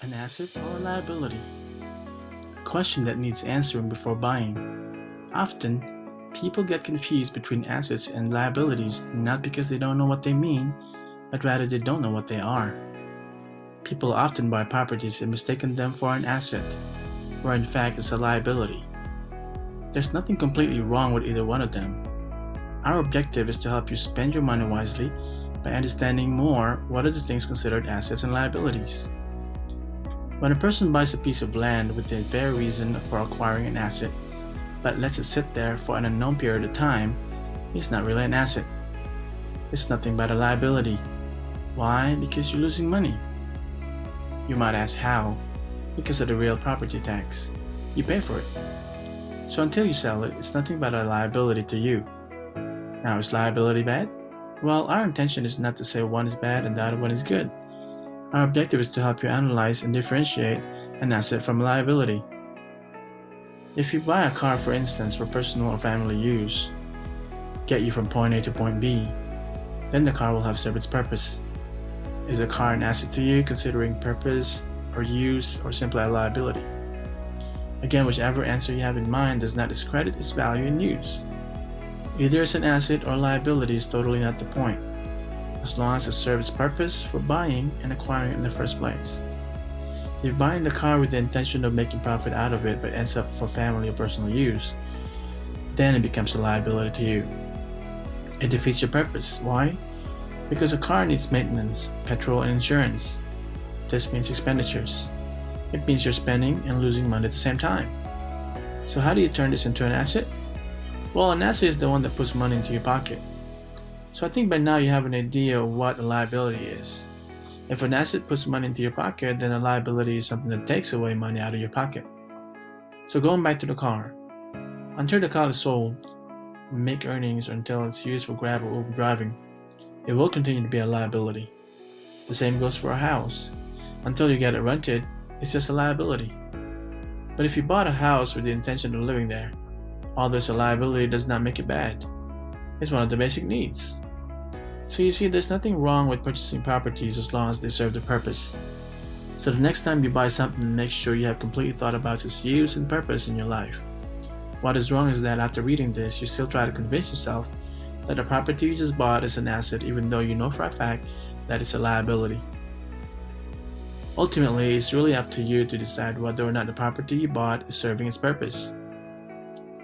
An asset or a liability? A question that needs answering before buying. Often, people get confused between assets and liabilities not because they don't know what they mean, but rather they don't know what they are. People often buy properties and mistaken them for an asset, where in fact it's a liability. There's nothing completely wrong with either one of them. Our objective is to help you spend your money wisely by understanding more what are the things considered assets and liabilities. When a person buys a piece of land with the very reason for acquiring an asset, but lets it sit there for an unknown period of time, it's not really an asset. It's nothing but a liability. Why? Because you're losing money. You might ask how? Because of the real property tax. You pay for it. So until you sell it, it's nothing but a liability to you. Now, is liability bad? Well, our intention is not to say one is bad and the other one is good. Our objective is to help you analyze and differentiate an asset from a liability. If you buy a car, for instance, for personal or family use, get you from point A to point B, then the car will have served its purpose. Is a car an asset to you, considering purpose or use, or simply a liability? Again, whichever answer you have in mind does not discredit its value and use. Either it's an asset or liability is totally not the point, as long as it serves its purpose for buying and acquiring it in the first place. If you're buying the car with the intention of making profit out of it but ends up for family or personal use, then it becomes a liability to you. It defeats your purpose. Why? Because a car needs maintenance, petrol, and insurance. This means expenditures. It means you're spending and losing money at the same time. So how do you turn this into an asset? Well, an asset is the one that puts money into your pocket. So I think by now you have an idea of what a liability is. If an asset puts money into your pocket, then a liability is something that takes away money out of your pocket. So going back to the car, until the car is sold, make earnings, or until it's used for Grab or Uber driving, it will continue to be a liability. The same goes for a house. Until you get it rented, it's just a liability. But if you bought a house with the intention of living there, although it's a liability does not make it bad. It's one of the basic needs. So you see, there's nothing wrong with purchasing properties as long as they serve their purpose. So the next time you buy something, make sure you have completely thought about its use and purpose in your life. What is wrong is that after reading this, you still try to convince yourself that the property you just bought is an asset even though you know for a fact that it's a liability. Ultimately, it's really up to you to decide whether or not the property you bought is serving its purpose.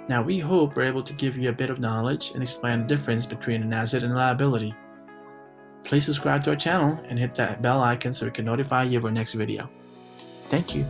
Now, we hope we're able to give you a bit of knowledge and explain the difference between an asset and a liability. Please subscribe to our channel and hit that bell icon so we can notify you of our next video. Thank you.